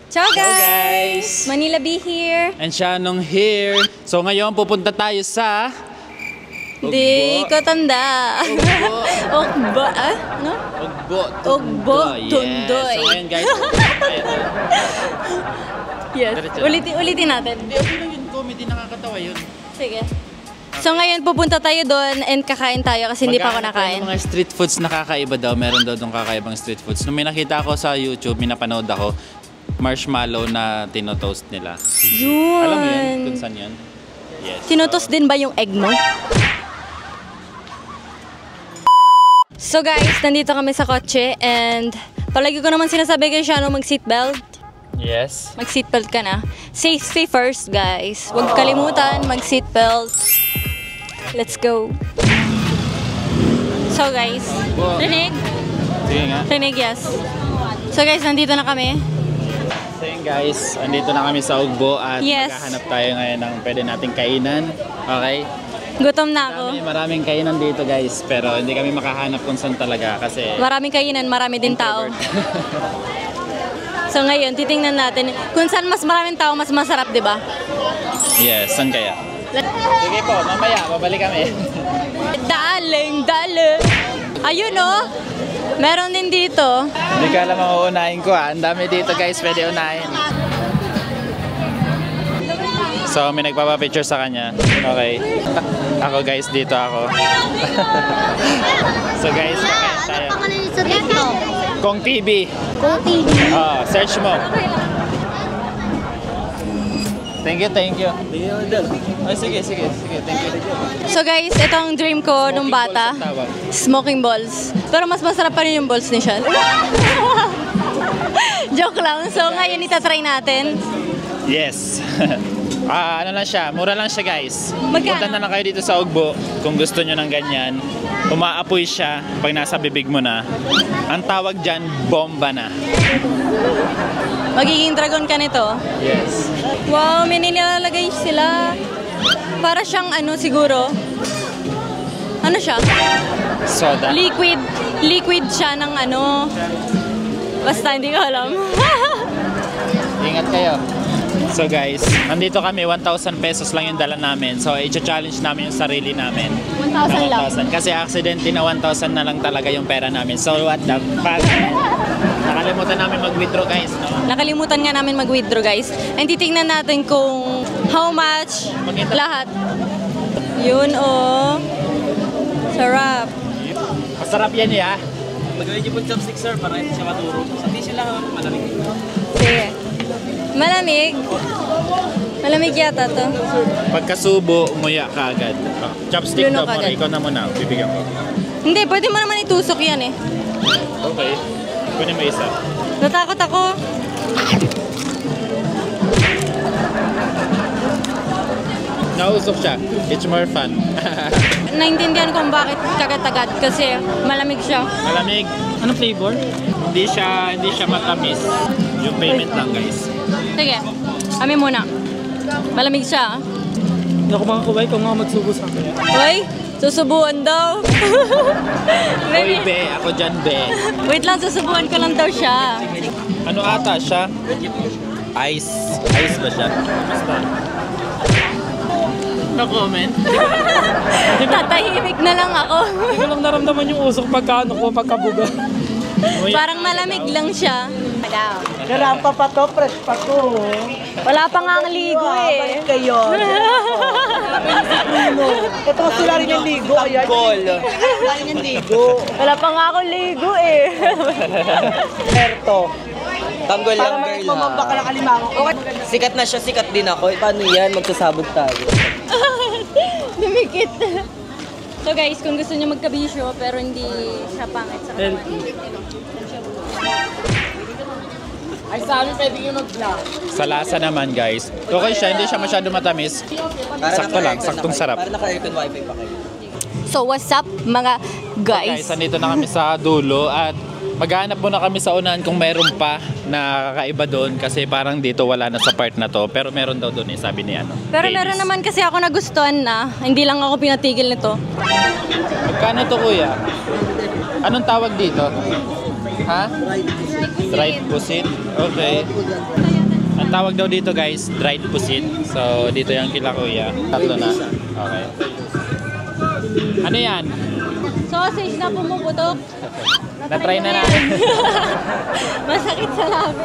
Ciao Hello guys! Manila B here. And Shanong here. So ngayon pupunta tayo sa Di ko tanda. Ugbo. Ano? Ugbo Tundoy. So ngayon guys, yes. Ulitin natin. Hindi, okay lang yun. Comedy, nakakatawa yun. Sige. So ngayon pupunta tayo doon and kakain tayo kasi hindi pa ako nakain. Mga street foods na kakaiba daw. Meron daw doon kakaibang street foods. Nung may nakita ako sa YouTube, minapanood ako, marshmallow na tinotoast nila. Yun. Alam mo yun kung saan yun? Yes. Tinotoast din ba yung egg mo? So guys, nandito kami sa kotse and palagi ko naman sinasabi kay Shano mag-seatbelt. Yes. Mag-seatbelt ka na. Safety first guys. Huwag kalimutan mag-seatbelt. Let's go. So guys, rinig? Sige nga. Rinig, yes. So guys, nandito na kami. So yun guys, andito na kami sa Ugbo at Yes. maghahanap tayo ngayon ng pwede nating kainan. Okay? Gutom na ako. Maraming kainan dito guys, pero hindi kami makahanap kung saan talaga kasi Maraming kainan, marami din tao. So ngayon, titingnan natin kung saan mas maraming tao, mas masarap, di ba? yes, saan kaya? Sige po, mamaya, babalik kami. Daling. Ayun oh. Meron din dito. Hindi ka alam ang uunahin ko ha. Ang dami dito guys, pwede unahin. So, may nagpapapicture sa kanya. Okay. Ako guys, dito ako. So guys, kakain tayo. Sa TikTok. Kong TV. Kung TV. Oh, search mo. Thank you. Ay, sige. Thank you. So guys, ito ang dream ko nung bata. Balls ang tawag. Smoking balls. Pero mas masarap pa rin yung balls ni Sean. Joke lang. So ngayon itatry natin. Yes. Ano lang siya, mura lang siya guys. Magkano? Punta na lang kayo dito sa Ugbo kung gusto nyo ng ganyan. Umaapoy siya pag nasa bibig mo na. Ang tawag dyan, bomba na. Magiging dragon ka nito. Yes. Wow, may nilalagay sila. Para siyang ano siguro. Ano siya? Soda. Liquid siya ng ano. Basta hindi ko alam. Ingat kayo. So guys, nandito kami, 1,000 pesos lang yung dala namin. So i-challenge namin yung sarili namin. 1,000 lang. 1,000. Kasi accidentally na 1,000 na lang talaga yung pera namin. So what the fuck? Nakalimutan namin mag-withdraw guys, no? Nakalimutan nga namin mag-withdraw guys. And titingnan natin kung how much lahat. Yun oh. Sarap. Masarap yan ya. Magawin niyo po chopstick sir para hindi siya maturo. Hindi sila malamig. Sige. Malamig. Malamig yata to. Pagkasubo, umuya ka agad. Chopstick Luno daw, ka agad. ikaw na muna. Bibigyan ko. Hindi, pwede mo naman itusok yan eh. Okay. Kunin mo isa. Natakot ako. Nausok siya. It's more fun. Naintindihan kung bakit kagat-agad kasi malamig siya. Malamig. Anong flavor? Hindi siya matamis. Yung payment lang guys. Sige, kami muna. Malamig siya. Hindi ako makakaway kung mga magsubo sa akin. Hoy, susubuan daw. Oy be, ako dyan be. Wait lang, susubuan ko lang daw siya. Ano ata siya? Ice. Ice ba siya? Basta. No comment. Tatahimik na lang ako. Hindi ko lang naramdaman yung usok pagkabuga. Parang malamig lang siya. Garampa pa to, fresh pa to. Wala pa nga ang ligo eh. Balik kayo. Ito sila rin yung ligo. Ayan. Wala rin yung ligo. Wala pa nga akong ligo eh. Erto. Tanggol Para lang girl magmamamba ka ha. ng alimango. Okay. Sikat na siya, sikat din ako. Paano yan? Magsasabog tayo. Dumikit. So guys, kung gusto niyo magkabisyo pero hindi siya pangit sa katawan. Ay sa amin pwede yung mag-vlog. Sa lasa naman guys. Okay siya, hindi siya masyado matamis. Sakto lang, saktong sarap. Para naka-aircon wifi pa kayo. So what's up mga Guys, guys? andito na kami sa dulo at maghahanap muna kami sa unahan kung mayroon pa na kakaiba doon kasi parang dito wala na sa part na to pero meron daw doon eh, sabi ni ano. Pero Ladies. meron naman kasi ako nagustuhan na, hindi lang ako pinatigil nito. Magkano to kuya? Anong tawag dito? Ha? Dried pusit. Okay. Ang tawag daw dito guys, dried pusit. So, dito yung kila kuya. Tatlo na. Okay. Ano yan? Sausage na pumuputok. Na-try na natin. Masakit sa labi.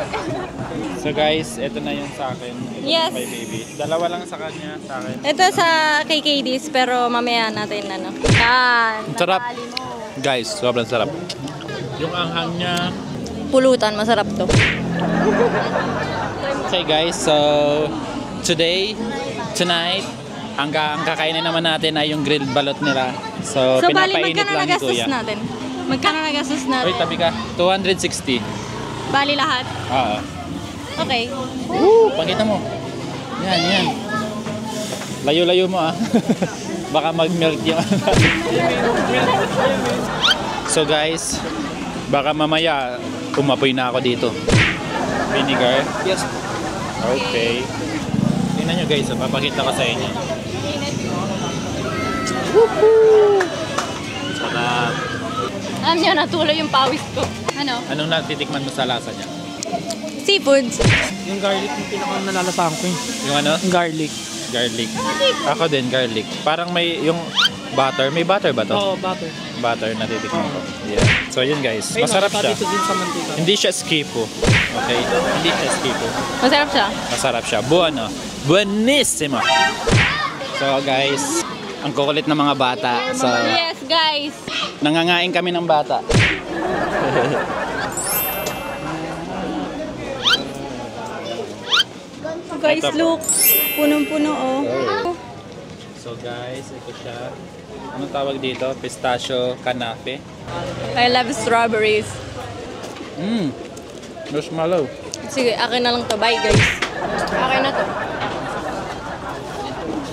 So guys, ito na yung sa akin. Ito Yes. Kay baby. Dalawa lang sa kanya, sa akin. Ito sa KKDs, pero mamaya natin ano. Yan. Sarap. natali mo. Guys, sobrang sarap. Yung anghang niya. Pulutan, masarap to. Okay guys, so tonight, ang kakainin naman natin ay yung grilled balot nila. So, Bali, pinapainit magkano lang ni nagastos kuya. natin? Magkano nagastos natin? Wait, tabi ka. 260. Bali lahat? Oo. Okay. Pakita mo. Yan. Layo-layo mo ah. Baka mag-melt yung So guys, baka mamaya umapoy na ako dito. Vinegar? Yes. Okay. Tingnan nyo guys, papakita ko sa inyo. Sarap. Alam niyo, natuloy yung pawis ko. Ano? Anong natitikman mo sa lasa niya? Seafoods. Yung garlic yung pinakang nalalasahan ko eh. Yung ano? Yung garlic. Garlic. Ako din, garlic. Parang may yung butter. May butter ba to? Oo, butter. Butter na titikman ko. Yeah. So yun guys, masarap siya. Dito din sa mantika. Hindi siya skipo. Okay? Hindi siya skipo. Masarap siya. Masarap siya. Buono. Buonissimo. So guys, ang kukulit ng mga bata. So, Yes, guys. nangangain kami ng bata. Guys, Ito po. look. Punong-puno, oh. So guys, ito siya. Anong tawag dito? Pistachio canape. I love strawberries. Marshmallow. Sige, akin na lang to. Bye, guys. Akin na to.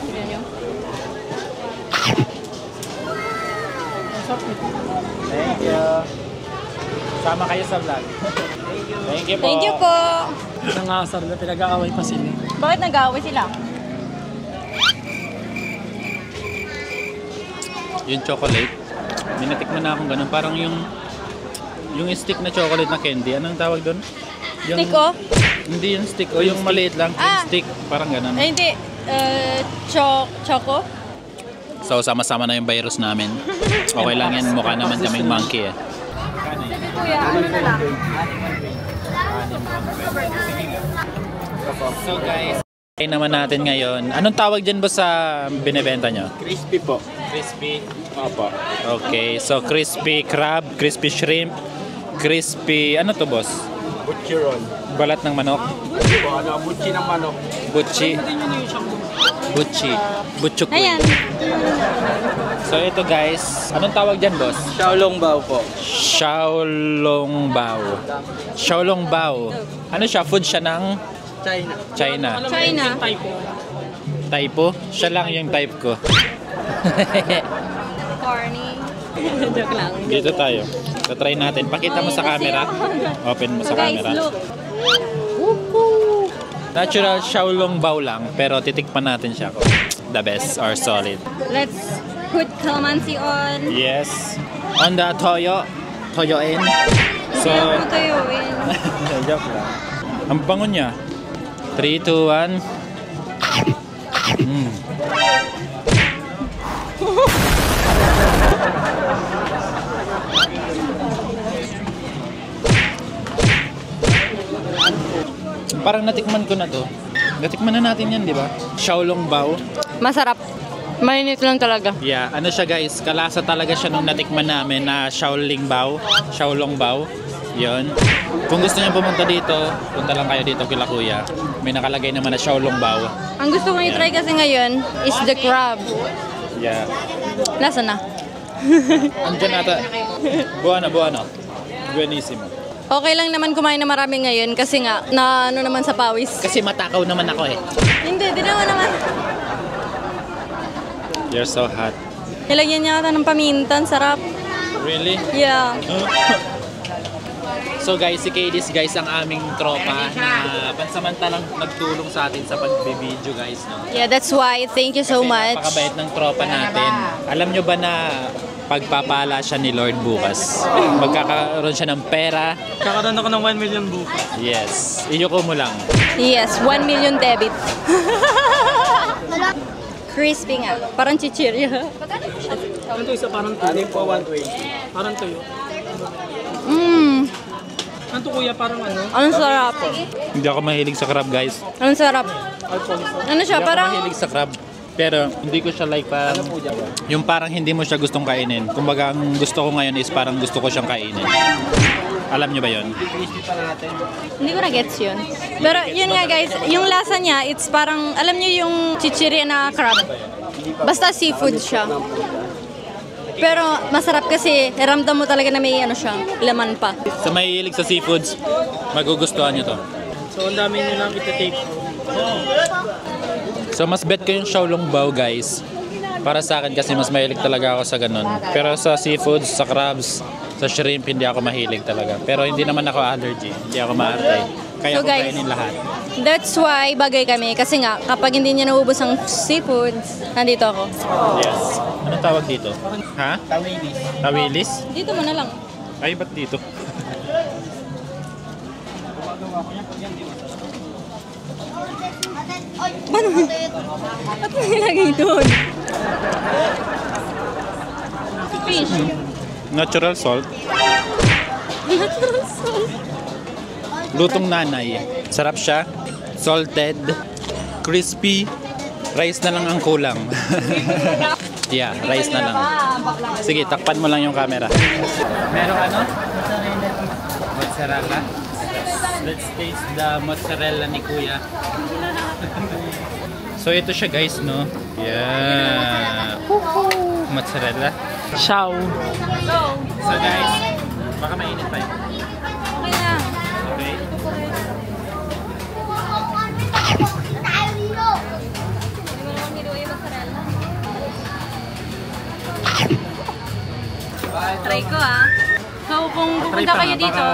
Tignan nyo. Thank you. Sama kayo sa vlog. Thank you po. Thank you po. Nangasar na pinag-aaway pa sila. Bakit nag-aaway sila? Yung chocolate, minatikman na akong ganun. Parang yung stick na chocolate na candy. Anong tawag doon? Yung, Stick, oh? Hindi yung stick. O yung maliit lang. Ah. Yung stick. Parang ganun. Ay, hindi. Choco? So, sama-sama na yung virus namin. Okay lang yan. Mukha naman kaming monkey eh. Kuya, ano na lang? So guys, kain naman natin ngayon. Anong tawag dyan ba sa binibenta nyo? Crispy po. Crispy. Opo. Okay, so crispy crab, crispy shrimp, crispy, ano to boss? Butcheron. Balat ng manok? Po, butchi ng manok. Butchi. Butchi. Butchuk. Ayan. So ito guys, anong tawag dyan boss? Xiaolongbao po. Xiaolongbao. Xiaolongbao. Ano siya? Food siya ng China. China. China. Typo? Siya lang yung type ko. Corny. Joke lang. Dito tayo. So try natin. Pakita mo sa camera. Open mo So sa guys, camera. look. Natural Xiaolongbao lang, pero titikman natin siya kung the best or solid. Let's put calamansi on. Yes. On the toyo. Toyoin. So, Ayaw mo tuyuin. joke lang. Ang bango niya. 3, 2, 1. Parang natikman ko na to. Natikman na natin yan, di ba? Xiaolongbao. Masarap. Mainit lang talaga. Yeah, ano siya guys, kalasa talaga siya nung natikman namin na Xiaolongbao. Yun. Kung gusto niyo pumunta dito, punta lang kayo dito kila kuya. May nakalagay naman na Xiaolongbao. Ang gusto kong i-try kasi ngayon is the crab. Yeah. Lasa na. Andiyan nata. Buono. Buenissimo. Okay lang naman kumain na marami ngayon kasi nga, na ano naman sa pawis. Kasi matakaw naman ako eh. Hindi, di naman. You're so hot. Nilagyan niya ata ng pamintan, sarap. Really? Yeah. So guys, si Kadis guys ang aming tropa na pansamantalang nagtulong sa atin sa pagbibideo guys. No? Yeah, that's why. Thank you so Kasi much. napakabait ng tropa natin. Alam nyo ba na pagpapala siya ni Lord bukas. Magkakaroon siya ng pera. Kakaroon ako ng 1 million bukas. Yes. Iyuko mo lang. Yes, 1 million debit. Crispy nga. Parang chichirya. Ano to isa parang tuyo? Po 120. Parang tuyo. Ano to kuya parang ano? Ang sarap. Hindi ako mahilig sa crab, guys. Ang sarap. Ano siya, Hindi ako parang... mahilig sa crab. Pero hindi ko siya like parang... Yung parang hindi mo siya gustong kainin. Kumbaga, ang gusto ko ngayon is parang gusto ko siyang kainin. Alam niyo ba yun? Hindi ko na-gets yun. Pero yun nga guys, yung lasa niya, it's parang, alam niyo yung chichirya na crab. Basta seafood siya. Pero masarap kasi, ramdam mo talaga na may ano siya, laman pa. Sa mahilig sa seafoods, magugustuhan niyo to. So ang dami nilang iti-take. So mas bet ko yung Xiaolong Bao, guys. Para sa akin kasi mas mahilig talaga ako sa ganun. Pero sa seafoods, sa crabs, sa shrimp, hindi ako mahilig talaga. Pero hindi naman ako allergy. Hindi ako maartay. Kaya So, ko guys, kainin lahat. That's why bagay kami. Kasi nga, kapag hindi niya naubos ang seafoods, nandito ako. Yes. Anong tawag dito? Ha? Tawilis. Tawilis? Dito mo na lang. Ay, ba't dito? Paano? Ba't mo nilagay doon? Fish. Natural salt. Natural salt. Lutong nanay. Sarap siya. Salted. Crispy. Rice na lang ang kulang. Yeah, rice na lang. Sige, takpan mo lang yung camera. Merong ano? Mozzarella. Let's taste the mozzarella ni Kuya. So ito siya guys, no? Yeah. Mozzarella. Xiao. So guys, baka mainit pa yun. Okay na. Okay. Try ko So kung pupunta kayo dito,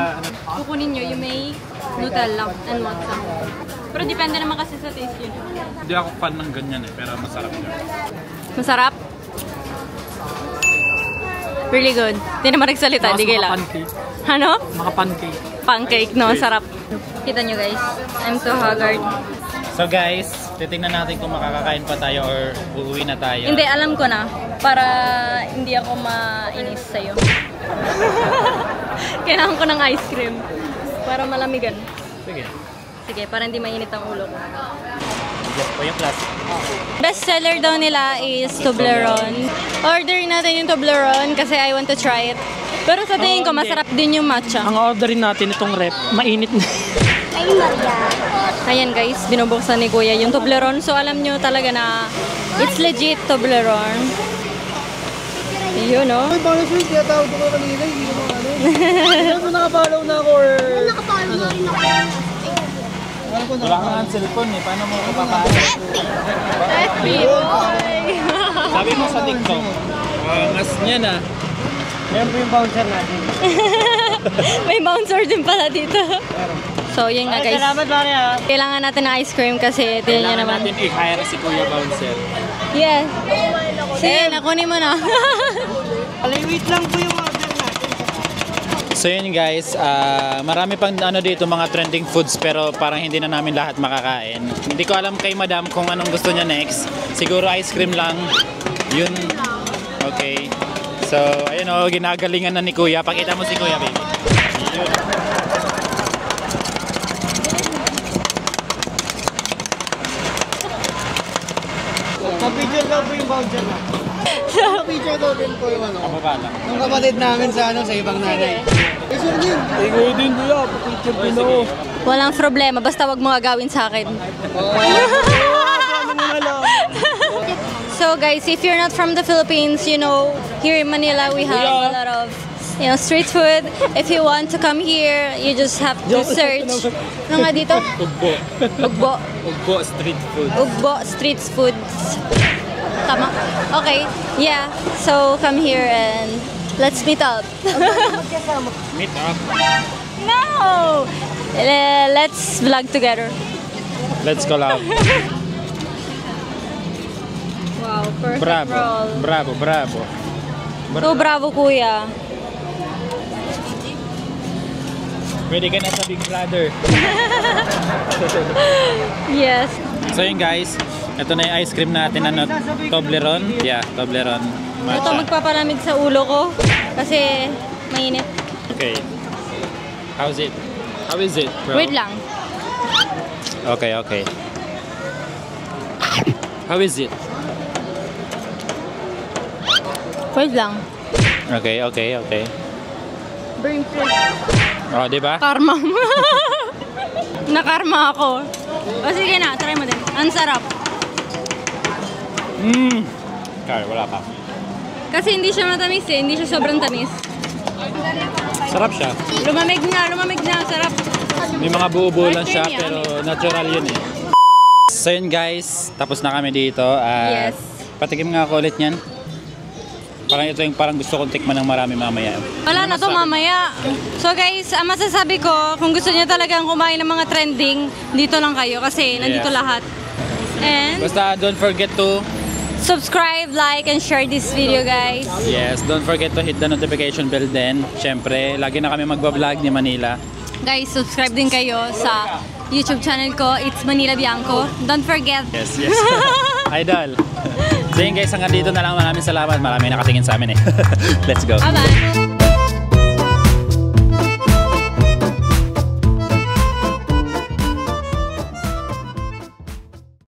kukunin nyo yung may Nutella and matcha. Pero depende naman kasi sa taste yun. Hindi ako fan ng ganyan pero masarap siya. Masarap? Really good. Hindi naman nagsalita, di kailangan. Pancake. Ano? Maka-pancake. Pancake, no? Sarap. Kita nyo guys, I'm so haggard. So guys, titingnan natin kung makakakain pa tayo or uuwi na tayo. Hindi, alam ko na. Para hindi ako mainis sa'yo. Kailangan ko ng ice cream. Para malamigan. Sige. Sige, para hindi mainit ang ulo ko. Yes po yung plastic. Best seller daw nila is Toblerone. Orderin natin yung Toblerone kasi I want to try it. Pero sa tingin ko, masarap din yung matcha. Ang orderin natin itong rep, mainit na. Ayan guys, binubuksan ni Kuya yung Toblerone. So alam nyo talaga na it's legit Toblerone. Yun, no? Ay, paano sweet? Kaya tawag ko kanina, hindi mo ano. Kaya nakapalaw na ako or... Nakapalo na rin ako. Wala ka nga cellphone paano mo kapapaalam? Sabi mo sa TikTok, angas niya na. Meron po yung bouncer natin. May bouncer din pala dito. So yun nga guys. Salamat, Maria. Kailangan natin ng ice cream kasi tingnan nyo Kailangan naman. natin i-hire si Kuya Bouncer. Yes. Sige, nakunin mo na. Wait lang po yung order natin. So yun guys, marami pang ano dito mga trending foods pero parang hindi na namin lahat makakain. Hindi ko alam kay Madam kung anong gusto niya next. Siguro ice cream lang. Yun. Okay. So ayun o, ginagalingan na ni Kuya. Pakita mo si Kuya, baby. Yun. Kapicture daw po yung bouncer na. Kapicture daw din po yung ano. Kababa lang. Ang kapatid namin sa ano, sa ibang nanay. Eh, sir din. Eh, kayo din kuya. Kapicture din ako. Walang problema, basta wag mo gagawin sa akin. So guys, if you're not from the Philippines, you know, here in Manila we have a lot of, you know, street food. If you want to come here, you just have to search. Ano nga dito? Ugbo. Ugbo. Ugbo street food. Ugbo street foods. Tama? Okay. Yeah. So come here and let's meet up. Meet up. No! Let's vlog together. Let's collab. Wow, perfect Bravo. roll. Bravo, bravo. So, bravo kuya. Pwede ka na sa Big Brother. Yes. So yun guys, ito na yung ice cream natin. Ano? Toblerone? Yeah, Toblerone. Ito Matcha. magpapalamig sa ulo ko kasi mainit. Okay. How's it? How is it, bro? Wait lang. Okay, okay. How is it? Wait lang. Okay, okay, okay. Burn Oh, di ba? Karma. Nakarma ako. O sige na, try mo din. Ang sarap. Kaya, wala pa. Kasi hindi siya matamis eh. Hindi siya sobrang tamis. Sarap siya. Lumamig na, sarap. May mga buo-buo lang siya, Ice cream pero natural yun eh. So yun guys, tapos na kami dito. Yes. Patikim nga ako ulit yan. Parang ito yung parang gusto kong tikman ng marami mamaya. Wala na to mamaya. So guys, ang masasabi ko, kung gusto niyo talagang kumain ng mga trending, dito lang kayo kasi nandito Yes. lahat. And Basta don't forget to, subscribe, like, and share this video guys. yes, don't forget to hit the notification bell din. Siyempre, lagi na kami magbablog ni Manila. Guys, subscribe din kayo sa YouTube channel ko. It's Manila Bianco. Don't forget. Yes, yes. Idol. So yun guys, hanggang dito na lang. Maraming salamat. Marami nakatingin sa amin eh. Let's go. Bye-bye.